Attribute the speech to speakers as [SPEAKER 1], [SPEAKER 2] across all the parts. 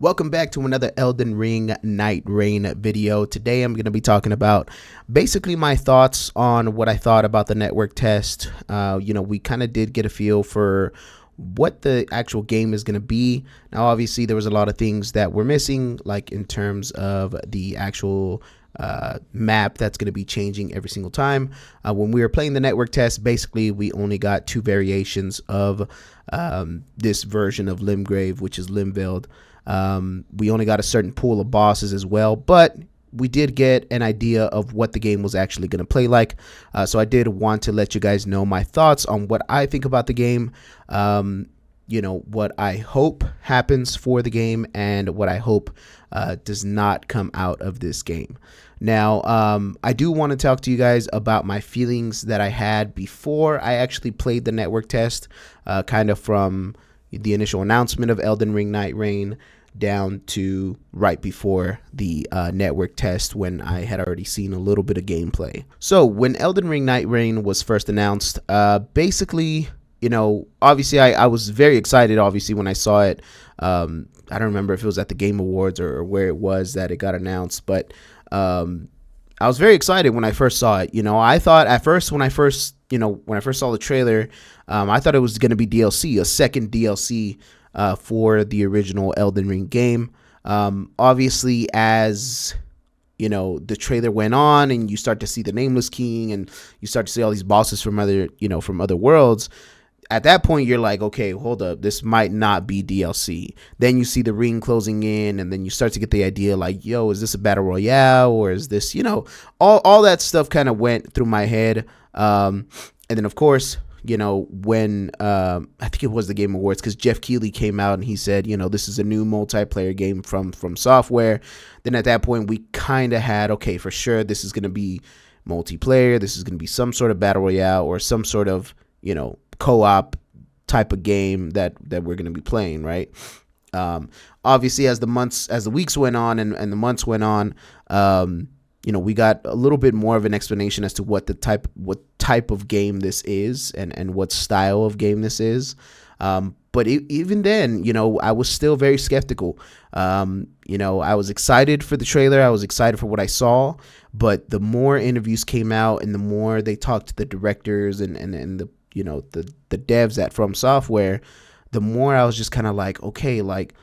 [SPEAKER 1] Welcome back to another Elden Ring Nightreign video. Today I'm going to be talking about basically my thoughts on what I thought about the network test. We kind of did get a feel for what the actual game is going to be. Now, obviously, there was a lot of things that were missing, like in terms of the actual map that's going to be changing every single time. When we were playing the network test, basically we only got two variations of this version of Limgrave, which is Limveld. We only got a certain pool of bosses as well, but we did get an idea of what the game was actually going to play like. So I did want to let you guys know my thoughts on what I think about the game, what I hope happens for the game, and what I hope does not come out of this game. Now, I do want to talk to you guys about my feelings that I had before I actually played the network test, kind of from the initial announcement of Elden Ring Nightreign down to right before the network test, when I had already seen a little bit of gameplay. So when Elden Ring Nightreign was first announced, obviously I was very excited, obviously, when I saw it. I don't remember if it was at the Game Awards or where it was that it got announced, but I was very excited when I first saw it. I thought at first, when I first saw the trailer, I thought it was going to be DLC, a second DLC for the original Elden Ring game. Obviously, as the trailer went on and you start to see the Nameless King and you start to see all these bosses from other worlds, at that point you're like, okay, hold up, this might not be DLC. Then you see the ring closing in, and then you start to get the idea, like, yo, is this a battle royale, or is this, all that stuff kind of went through my head. And then, of course, when I think it was the Game Awards, because Jeff Keighley came out and he said, this is a new multiplayer game from Software. Then at that point, we kind of had, okay, for sure, this is going to be multiplayer. This is going to be some sort of battle royale or some sort of, co-op type of game that we're going to be playing, right? Obviously, as the weeks went on and the months went on, we got a little bit more of an explanation as to what type of game this is and what style of game this is. But even then, I was still very skeptical. I was excited for the trailer. I was excited for what I saw. But the more interviews came out and the more they talked to the directors and the devs at From Software, the more I was just kind of like, okay, like,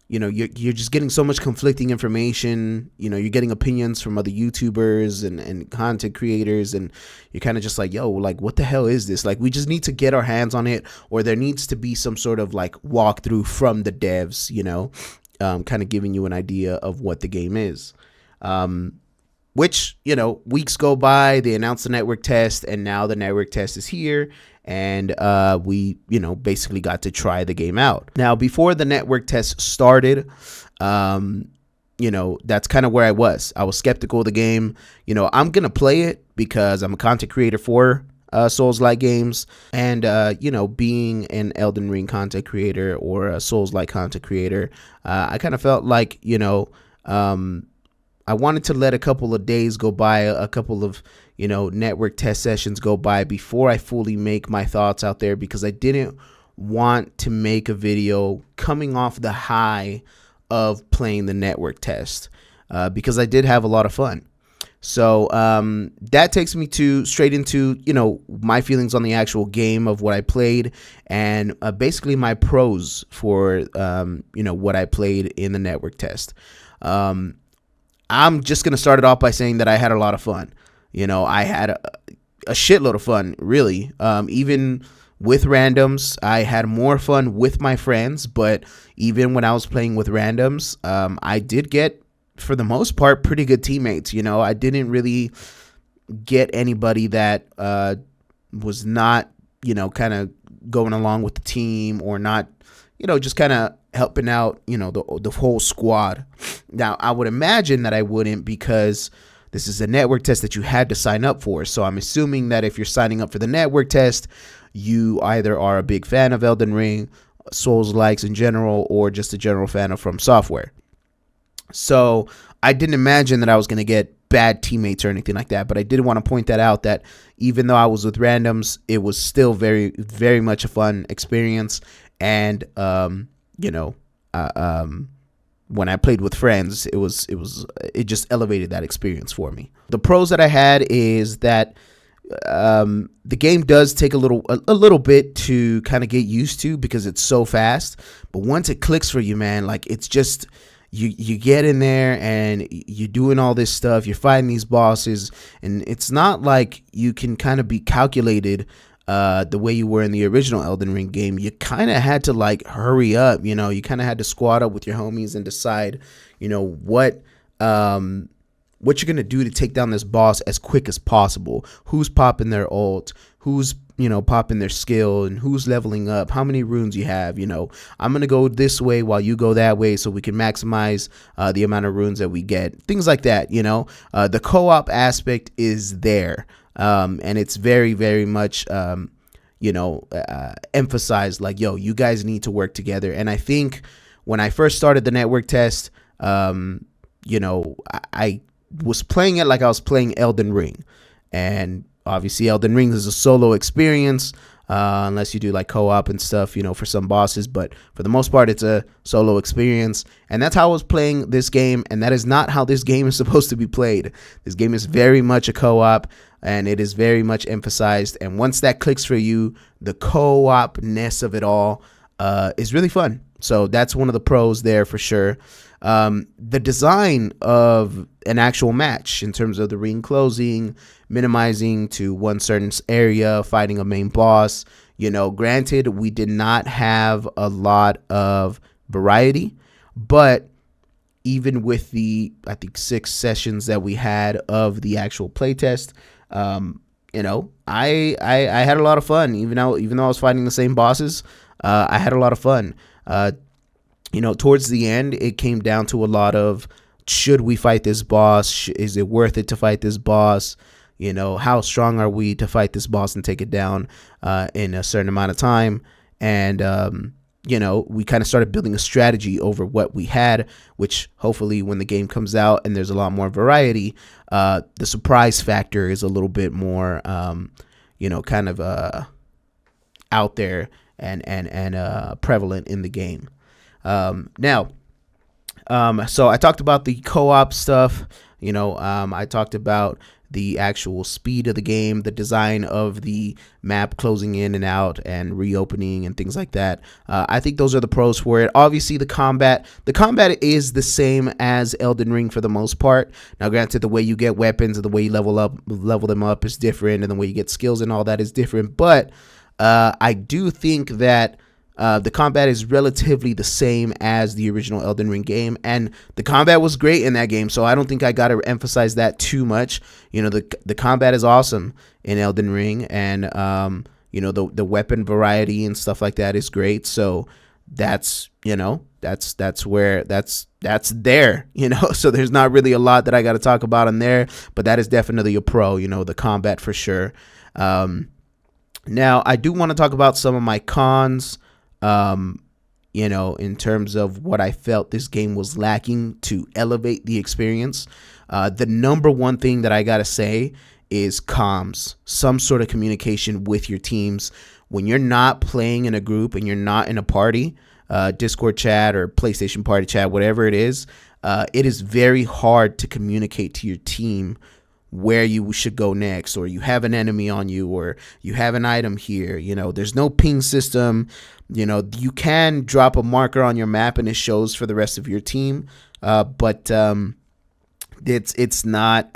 [SPEAKER 1] you're just getting so much conflicting information. You're getting opinions from other YouTubers and content creators, and you're kind of just like, yo, like, what the hell is this? Like, we just need to get our hands on it, or there needs to be some sort of like walkthrough from the devs, kind of giving you an idea of what the game is. Which, weeks go by, they announce the network test, and now the network test is here, and we, basically got to try the game out. Now, before the network test started, that's kind of where I was. I was skeptical of the game. I'm going to play it because I'm a content creator for Souls-like games, and, being an Elden Ring content creator or a Souls-like content creator, I kind of felt like, I wanted to let a couple of days go by, a couple of, network test sessions go by before I fully make my thoughts out there, because I didn't want to make a video coming off the high of playing the network test, because I did have a lot of fun. So that takes me straight into, my feelings on the actual game of what I played, and basically my pros for, what I played in the network test. I'm just going to start it off by saying that I had a lot of fun. I had a shitload of fun, really. Even with randoms, I had more fun with my friends. But even when I was playing with randoms, I did get, for the most part, pretty good teammates. I didn't really get anybody that was not, kind of going along with the team, or not, just kind of helping out, the whole squad. Now, I would imagine that I wouldn't, because this is a network test that you had to sign up for. So I'm assuming that if you're signing up for the network test, you either are a big fan of Elden Ring, Souls-likes in general, or just a general fan of From Software. So I didn't imagine that I was going to get bad teammates or anything like that. But I did want to point that out, that even though I was with randoms, it was still very, very much a fun experience. And, when I played with friends, it just elevated that experience for me. The pros that I had is that the game does take a little bit to kind of get used to because it's so fast. But once it clicks for you, man, like it's just you get in there and you're doing all this stuff. You're fighting these bosses, and it's not like you can kind of be calculated the way you were in the original Elden Ring game. You kind of had to like hurry up, you know. You kind of had to squad up with your homies and decide, you know, what you're gonna do to take down this boss as quick as possible. Who's popping their ult, who's, you know, popping their skill, and who's leveling up, how many runes you have. You know, I'm gonna go this way while you go that way so we can maximize the amount of runes that we get, things like that. You know, the co-op aspect is there, and it's very, very much emphasized, like, yo, you guys need to work together. And I think when I first started the network test, I was playing it like I was playing Elden Ring, and obviously Elden Ring is a solo experience, unless you do like co-op and stuff, you know, for some bosses, but for the most part it's a solo experience. And that's how I was playing this game, and that is not how this game is supposed to be played. This game is very much a co-op, and it is very much emphasized, and once that clicks for you, the co-op-ness of it all is really fun. So that's one of the pros there for sure. The design of an actual match in terms of the ring closing, minimizing to one certain area, fighting a main boss, you know, granted, we did not have a lot of variety, but even with the, I think, 6 sessions that we had of the actual playtest, you know, I had a lot of fun. Even though I was fighting the same bosses, I had a lot of fun. You know, towards the end, it came down to a lot of, should we fight this boss? Is it worth it to fight this boss? You know, how strong are we to fight this boss and take it down in a certain amount of time? And, you know, we kind of started building a strategy over what we had, which hopefully when the game comes out and there's a lot more variety, the surprise factor is a little bit more, you know, kind of out there and prevalent in the game. So I talked about the co-op stuff, you know, I talked about the actual speed of the game, the design of the map closing in and out and reopening and things like that. I think those are the pros for it. Obviously, the combat is the same as Elden Ring for the most part. Now, granted, the way you get weapons and the way you level them up is different, and the way you get skills and all that is different. But I do think that the combat is relatively the same as the original Elden Ring game, and the combat was great in that game, so I don't think I got to emphasize that too much. You know, the combat is awesome in Elden Ring, and you know, the weapon variety and stuff like that is great. So that's, you know, that's there, you know. So there's not really a lot that I got to talk about in there, but that is definitely a pro, you know, the combat for sure. Now I do want to talk about some of my cons. You know, in terms of what I felt this game was lacking to elevate the experience. The number one thing that I gotta say is comms, some sort of communication with your teams. When you're not playing in a group and you're not in a party, Discord chat or PlayStation party chat, whatever it is very hard to communicate to your team where you should go next, or you have an enemy on you, or you have an item here. You know, there's no ping system. You know, you can drop a marker on your map and it shows for the rest of your team, but it's not,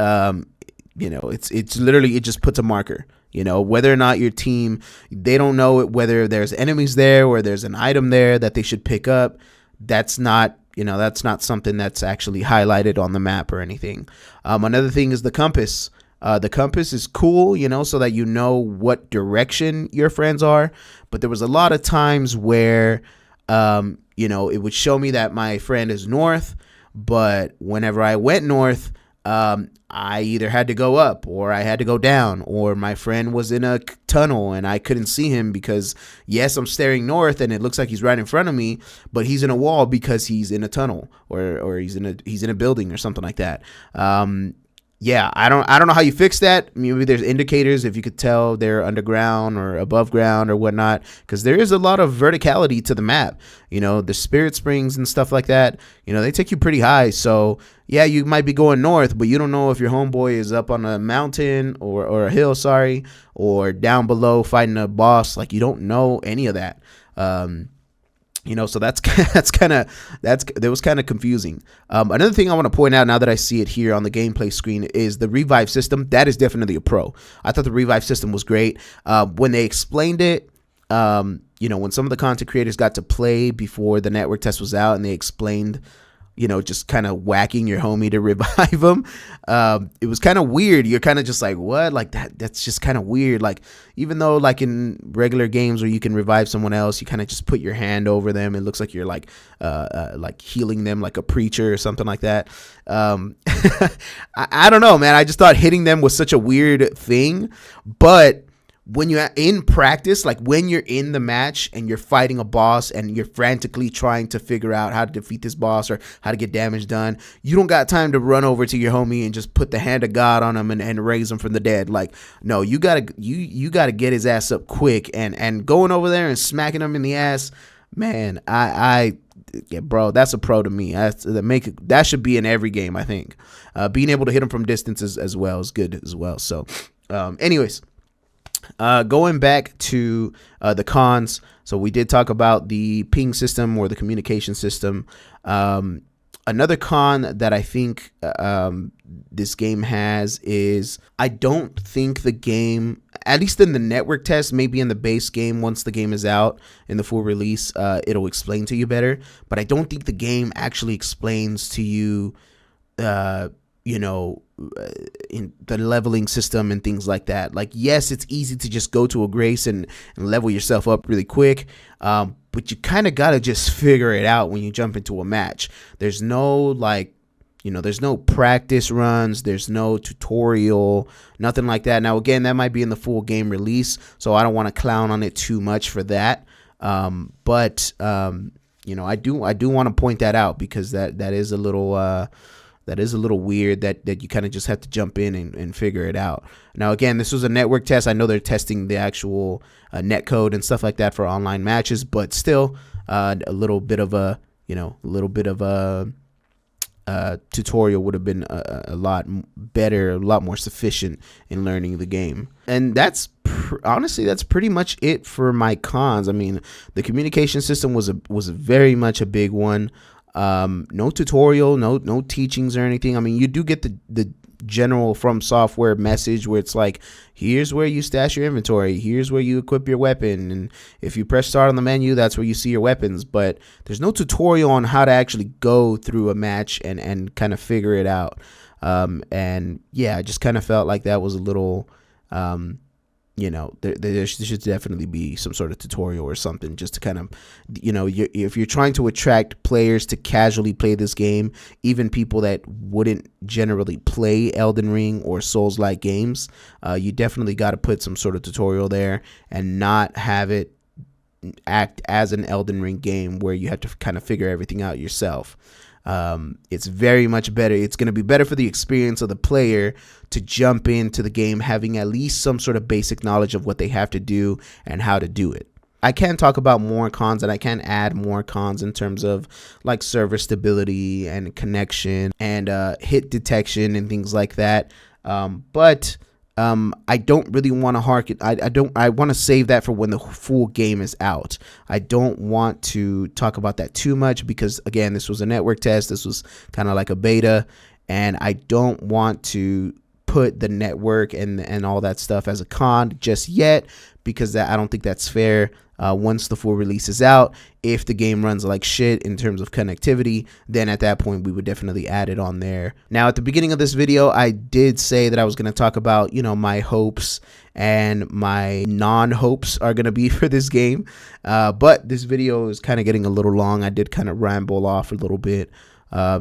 [SPEAKER 1] you know, it's literally, it just puts a marker. You know, whether or not your team, they don't know whether there's enemies there or there's an item there that they should pick up. That's not, you know, that's not something that's actually highlighted on the map or anything. Another thing is the compass. The compass is cool, you know, so that you know what direction your friends are. But there was a lot of times where, you know, it would show me that my friend is north, but whenever I went north, I either had to go up or I had to go down, or my friend was in a tunnel and I couldn't see him because, yes, I'm staring north and it looks like he's right in front of me, but he's in a wall because he's in a tunnel, or he's in a building or something like that. Yeah, I don't know how you fix that. Maybe there's indicators if you could tell they're underground or above ground or whatnot, because there is a lot of verticality to the map. The spirit springs and stuff like that. They take you pretty high. So yeah, you might be going north, but you don't know if your homeboy is up on a mountain or a hill, sorry, or down below fighting a boss. Like, you don't know any of that. So that was kind of confusing. Another thing I want to point out now that I see it here on the gameplay screen is the revive system. That is definitely a pro. I thought the revive system was great. When they explained it, when some of the content creators got to play before the network test was out, and they explained, just kind of whacking your homie to revive them. It was kind of weird. You're kind of just like, what? Like that's just kind of weird. Like, even though like in regular games where you can revive someone else, you kind of just put your hand over them. It looks like you're like healing them like a preacher or something like that. I don't know, man. I just thought hitting them was such a weird thing, but when you're in practice, like when you're in the match and you're fighting a boss and you're frantically trying to figure out how to defeat this boss or how to get damage done, you don't got time to run over to your homie and just put the hand of God on him and raise him from the dead. Like, no, you gotta get his ass up quick, and going over there and smacking him in the ass, man. Yeah, bro, that's a pro to me. That should be in every game, I think. Being able to hit him from distance as well is good as well. So, anyways. Going back to the cons, so we did talk about the ping system or the communication system. Another con that I think this game has is I don't think the game, at least in the network test, maybe in the base game, once the game is out in the full release, it'll explain to you better. But I don't think the game actually explains to you in the leveling system and things like that. Like, yes, it's easy to just go to a grace and level yourself up really quick, but you kind of got to just figure it out when you jump into a match. There's no there's no practice runs, there's no tutorial, nothing like that. Now, again, that might be in the full game release, so I don't want to clown on it too much for that. But I do want to point that out, because that is a little weird that you kind of just have to jump in and figure it out. Now, again, this was a network test. I know they're testing the actual net code and stuff like that for online matches, but still a little bit of a tutorial would have been a lot better, a lot more sufficient in learning the game. And that's honestly, that's pretty much it for my cons. I mean, the communication system was very much a big one. No tutorial, no teachings or anything. I mean, you do get the general From Software message where it's like, here's where you stash your inventory, here's where you equip your weapon, and if you press start on the menu, that's where you see your weapons. But there's no tutorial on how to actually go through a match and kind of figure it out. And yeah, I just kind of felt like that was a little there should definitely be some sort of tutorial or something, just to kind of, if you're trying to attract players to casually play this game, even people that wouldn't generally play Elden Ring or Souls-like games, you definitely got to put some sort of tutorial there and not have it act as an Elden Ring game where you have to kind of figure everything out yourself. It's very much better. It's going to be better for the experience of the player to jump into the game having at least some sort of basic knowledge of what they have to do and how to do it. I can talk about more cons, and I can add more cons in terms of like server stability and connection and hit detection and things like that. But I don't really want to harken. I want to save that for when the full game is out. I don't want to talk about that too much, because again, this was a network test. This was kind of like a beta, and I don't want to put the network and all that stuff as a con just yet, because I don't think that's fair. Once the full release is out, if the game runs like shit in terms of connectivity, then at that point we would definitely add it on there. Now, at the beginning of this video, I did say that I was going to talk about, my hopes and my non-hopes are going to be for this game. But this video is kind of getting a little long. I did kind of ramble off a little bit,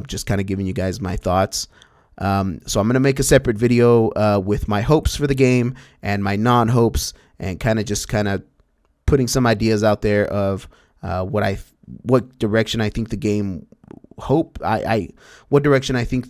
[SPEAKER 1] just kind of giving you guys my thoughts. So I'm going to make a separate video with my hopes for the game and my non-hopes, and kind of putting some ideas out there of what direction I think the game what direction I think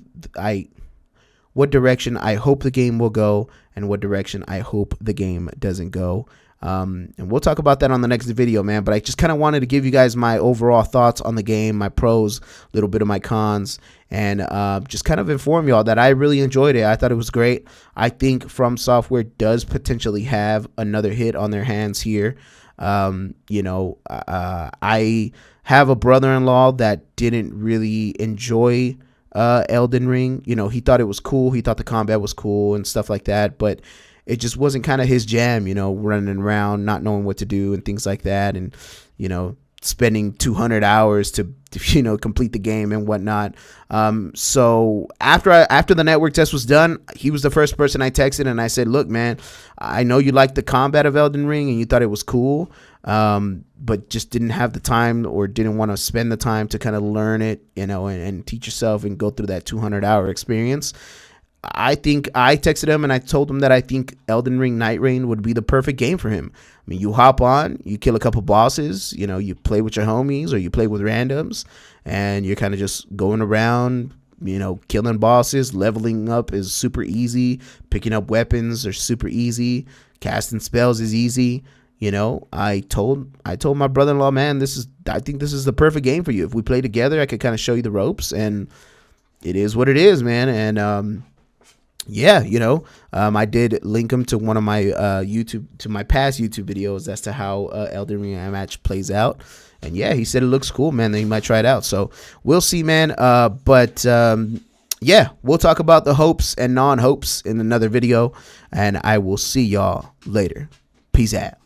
[SPEAKER 1] what direction I hope the game will go and what direction I hope the game doesn't go. And we'll talk about that on the next video, man. But I just kind of wanted to give you guys my overall thoughts on the game, my pros, a little bit of my cons, and just kind of inform y'all that I really enjoyed it. I thought it was great. I think From Software does potentially have another hit on their hands here. You know, I have a brother-in-law that didn't really enjoy Elden Ring. You know, he thought it was cool. He thought the combat was cool and stuff like that, but it just wasn't kind of his jam, you know, running around, not knowing what to do and things like that. And, you know, spending 200 hours to you know, complete the game and whatnot. So after the network test was done, he was the first person I texted, and I said, look, man, I know you liked the combat of Elden Ring and you thought it was cool, but just didn't have the time or didn't want to spend the time to kind of learn it, you know, and teach yourself and go through that 200-hour experience. I think I texted him and I told him that I think Elden Ring Nightreign would be the perfect game for him. I mean, you hop on, you kill a couple bosses, you know, you play with your homies or you play with randoms, and you're kind of just going around, you know, killing bosses. Leveling up is super easy. Picking up weapons are super easy. Casting spells is easy. You know, I told my brother-in-law, man, I think this is the perfect game for you. If we play together, I could kind of show you the ropes, and it is what it is, man. And yeah, you know, I did link him to one of my my past YouTube videos as to how Elden Ring match plays out. And yeah, he said it looks cool, man, that he might try it out. So we'll see, man. But yeah, we'll talk about the hopes and non-hopes in another video, and I will see y'all later. Peace out.